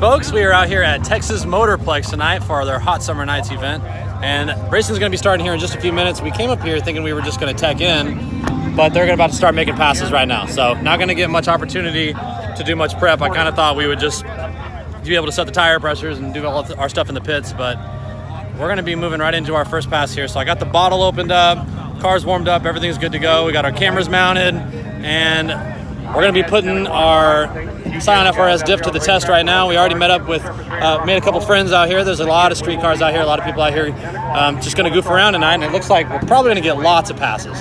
folks. We are out here at Texas Motorplex tonight for their Hot Summer Nights event. And racing is going to be starting here in just a few minutes. We came up here thinking we were just going to tech in, but they're about to start making passes right now. So not going to get much opportunity to do much prep. I kind of thought we would just be able to set the tire pressures and do all of our stuff in the pits, but we're going to be moving right into our first pass here. So I got the bottle opened up, car's warmed up, everything's good to go. We got our cameras mounted, and we're going to be putting our Scion FRS diff to the test right now. We already met up with, made a couple friends out here. There's a lot of street cars out here, a lot of people out here just going to goof around tonight, and it looks like we're probably going to get lots of passes.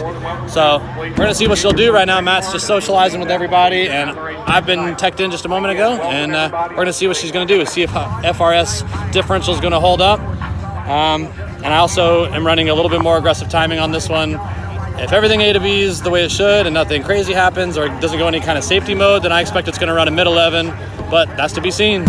So we're going to see what she'll do right now. Matt's just socializing with everybody, and I've been teched in just a moment ago, and we're going to see what she's going to do, see if FRS differential is going to hold up. And I also am running a little bit more aggressive timing on this one. If everything A to B is the way it should and nothing crazy happens or doesn't go any kind of safety mode, then I expect it's going to run a mid-11, but that's to be seen.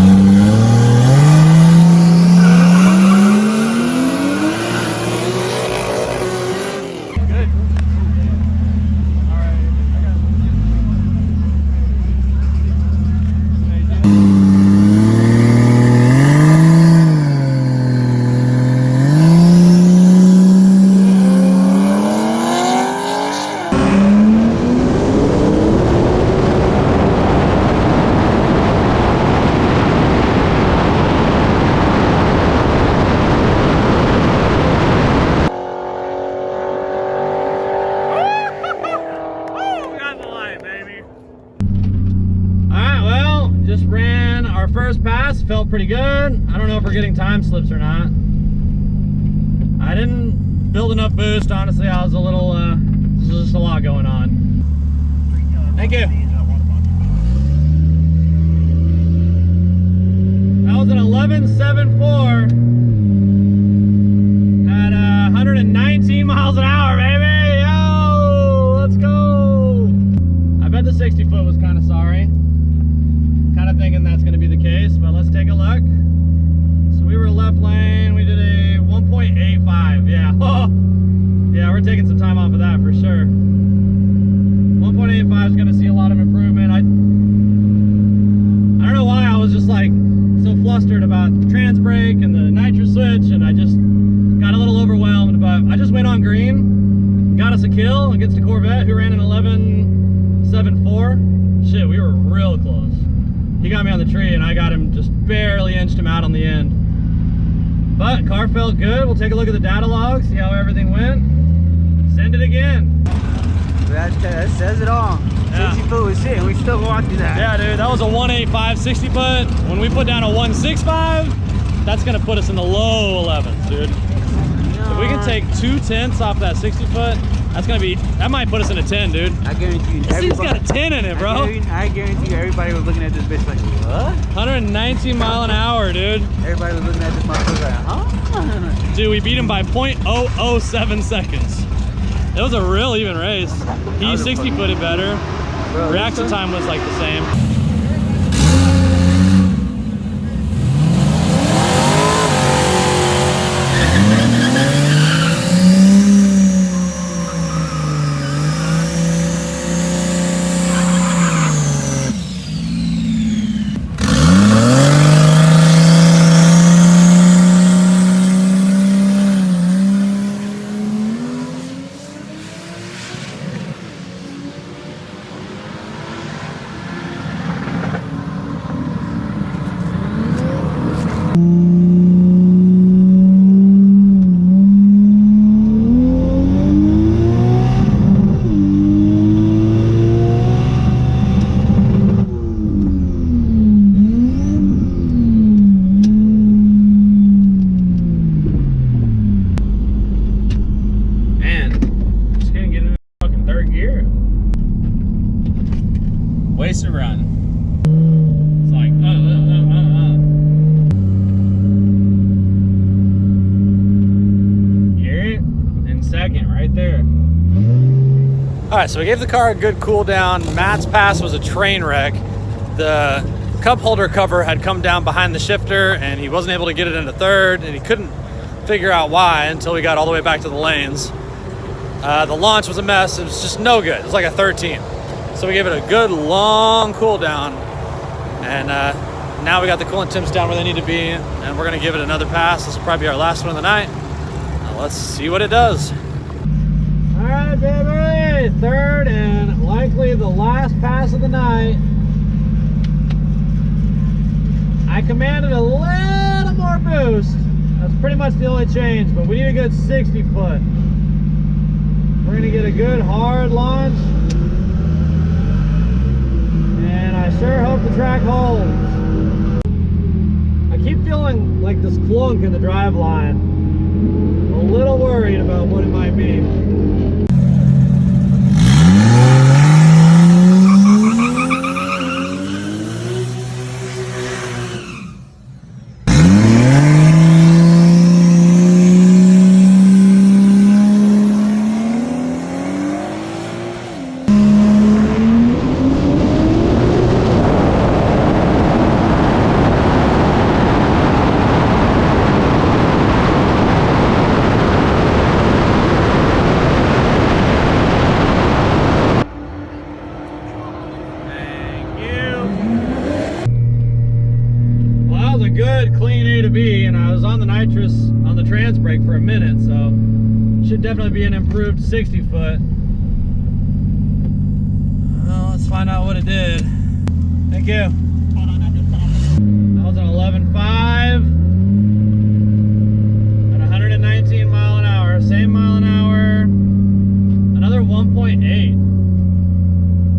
Just ran our first pass, felt pretty good. I don't know if we're getting time slips or not. I didn't build enough boost, honestly. I was a little, there's just a lot going on. Thank you. That was an 11.74 at 119 miles an hour, baby. Yo, let's go. I bet the 60 foot was kind of sorry. Kind of thinking that's going to be the case, but let's take a look. So we were left lane, we did a 1.85, yeah. Yeah, we're taking some time off of that for sure. 1.85 is going to see a lot of improvement. I don't know why I was just like so flustered about the trans brake and the nitro switch, and I just got a little overwhelmed, but I just went on green, got us a kill against a Corvette who ran an 11.74. Shit, we were real close. He got me on the tree and I got him, just barely inched him out on the end. But car felt good. We'll take a look at the data log, see how everything went. Send it again. That says it all. Yeah. 60 foot was shit and we still going through that. Yeah, dude, that was a 185 60 foot. When we put down a 165, that's gonna put us in the low 11s, dude. If we can take 2/10 off that 60 foot, that's gonna be, that might put us in a 10, dude. I guarantee you. This thing's got a 10 in it, bro. I guarantee you everybody was looking at this bitch like, what? 119 mile an hour, dude. Everybody was looking at this motherfucker like, huh? Dude, we beat him by 0.007 seconds. It was a real even race. He 60 footed better. Bro, reaction time was like the same. Wasted run. It's like, Hear it? In second, right there. All right, so we gave the car a good cool down. Matt's pass was a train wreck. The cup holder cover had come down behind the shifter and he wasn't able to get it into third, and he couldn't figure out why until we got all the way back to the lanes. The launch was a mess. It was just no good. It was like a 13. So we gave it a good long cool down, and Now we got the coolant temps down where they need to be, and we're gonna give it another pass. This will probably be our last one of the night. Now let's see what it does. All right, baby, third and likely the last pass of the night. I commanded a little more boost. That's pretty much the only change, but we need a good 60 foot. We're gonna get a good hard launch. And I sure hope the track holds. I keep feeling like this clunk in the driveline. I'm a little worried about what it might be. Good clean A to B, and I was on the nitrous on the trans brake for a minute, so should definitely be an improved 60 foot. Well, let's find out what it did. Thank you. That was an 11.5 at 119 mile an hour, same mile an hour, another 1.8.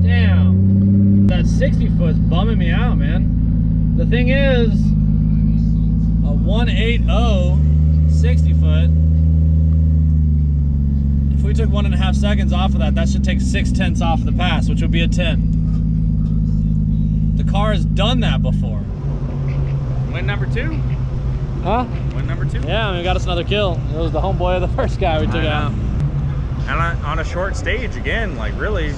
Damn, that 60 foot's bumming me out, man. The thing is, 180 60 foot. If we took 1.5 seconds off of that, that should take 0.6 off of the pass, which would be a 10. The car has done that before. Win number 2? Huh? Win number 2? Yeah, I mean, we got us another kill. It was the homeboy of the first guy we took out. And on a short stage again, like really,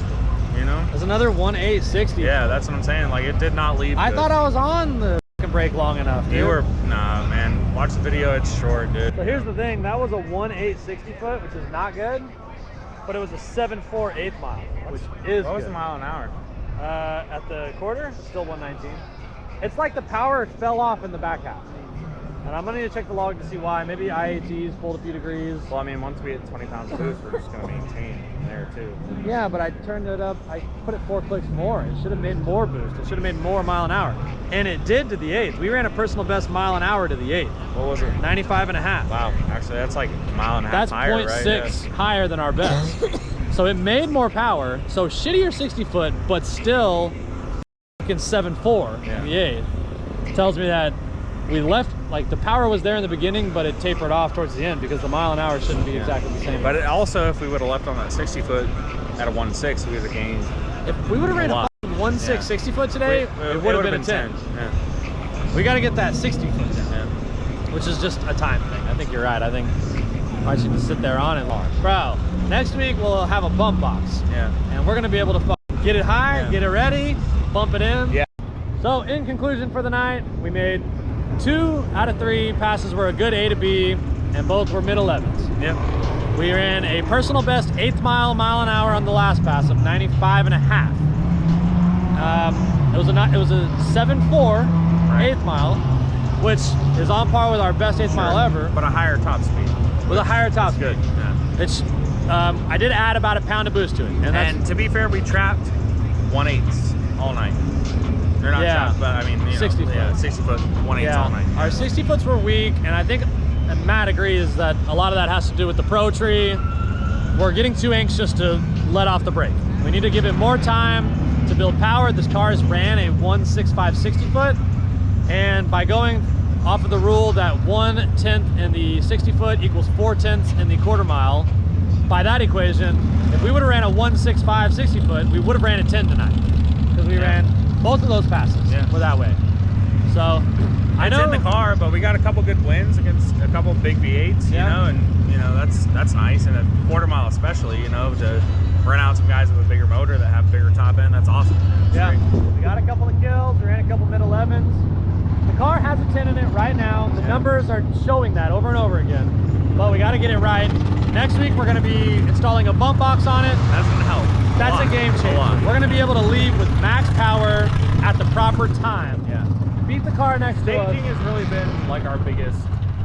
you know. There's another 1.860. Yeah, that's what I'm saying. Like it did not leave. I thought I was on the brake long enough, dude. You were, nah, man. Watch the video, it's short, dude. So here's the thing, that was a 1.860 foot, which is not good, but it was a 7.4 eighth mile, which is What was good. the mile an hour? At the quarter, it's still 119. It's like the power fell off in the back half. And I'm gonna need to check the log to see why. Maybe IATs pulled a few degrees. Well, I mean, once we hit 20 pounds of boost, we're just gonna maintain there too. Yeah, but I turned it up, I put it 4 clicks more. It should have made more boost. It should have made more mile an hour. And it did to the 8th. We ran a personal best mile an hour to the 8th. What was it? 95.5. Wow, actually that's like a mile and a half That's higher, right? 0.6 higher than our best. So it made more power. So shittier 60 foot, but still fucking 7.4 in the 8th. Tells me that we left, like the power was there in the beginning, but it tapered off towards the end because the mile an hour shouldn't be exactly the same. But it also, if we would have left on that 60 foot at a 1.6, we would have gained. If we would have ran a 1.6 60 foot today, it would have been a 10. Yeah. We got to get that 60 foot down, which is just a time thing. I think you're right. I think I should just sit there on it long. Bro, next week we'll have a bump box. Yeah. And we're going to be able to get it high, get it ready, bump it in. Yeah. So in conclusion for the night, we made 2 out of 3 passes were a good A to B, and both were mid 11s. Yep. We ran a personal best 8th mile an hour on the last pass of 95.5. It was a 7.4 8th mile, which is on par with our best 8th mile ever. But a higher top speed. With a higher top speed. Good. Yeah. It's I did add about a pound of boost to it, and to be fair, we trapped 1/8 all night. They're not trapped, but I mean, you know, 60 foot. Yeah, 60 foot, 1/8 all night. Our 60 foots were weak, and I think Matt agrees that a lot of that has to do with the Pro Tree. We're getting too anxious to let off the brake. We need to give it more time to build power. This car has ran a 1.65 60 foot, and by going off of the rule that 1/10 in the 60 foot equals 4/10 in the quarter mile, by that equation, if we would have ran a 1.65 60 foot, we would have ran a 10 tonight, because we ran both of those passes were that way. So I know it's in the car, but we got a couple good wins against a couple big V8s, you know, and you know that's nice. And a quarter mile especially, you know, to run out some guys with a bigger motor that have bigger top end. That's awesome. Great. We got a couple of kills. We ran a couple mid 11s. The car has a 10 in it right now. The numbers are showing that over and over again, but we got to get it right. Next week we're going to be installing a bump box on it. That's going to help. That's a game changer. We're going to be able to leave with max power at the proper time. Yeah. beat the car next to us. Staging has really been like our biggest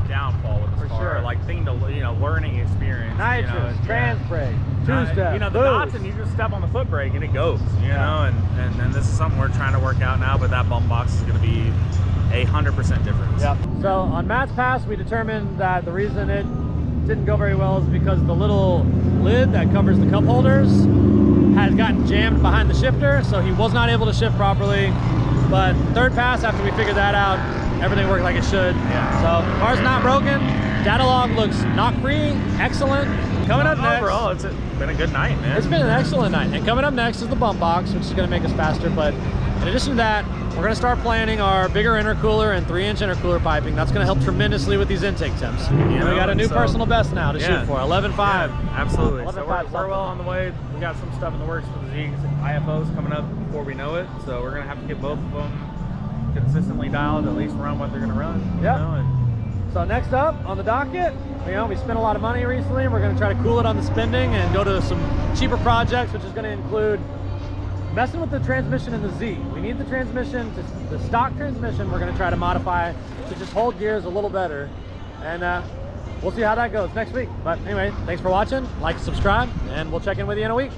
downfall with this car. sure. Like thing to, learning experience. Nitrous, trans brake, two-step, the boost. Datsun, you just step on the foot brake and it goes, you know, and this is something we're trying to work out now, but that bump box is going to be 100% difference. Yep. So on Matt's pass, we determined that the reason it didn't go very well is because the little lid that covers the cup holders has gotten jammed behind the shifter, so he was not able to shift properly. But third pass, after we figured that out, everything worked like it should. Yeah. So car's not broken. Data log looks knock-free, excellent. Coming up next. Overall, it's been a good night, man. It's been an excellent night. And coming up next is the bump box, which is going to make us faster. But in addition to that, we're going to start planning our bigger intercooler and 3-inch intercooler piping. That's going to help tremendously with these intake temps. We got a new personal best now to shoot for, 11.5. Yeah, absolutely. So 11.5 we're well on the way. We got some stuff in the works for the Z's IFOs coming up before we know it. So we're going to have to get both of them consistently dialed, at least run what they're going to run. Yep. You know, and So next up on the docket, we spent a lot of money recently. We're going to try to cool it on the spending and go to some cheaper projects, which is going to include messing with the transmission in the Z. We need the transmission, the stock transmission, we're going to try to modify to just hold gears a little better. And we'll see how that goes next week. But anyway, thanks for watching. Like, subscribe, and we'll check in with you in a week.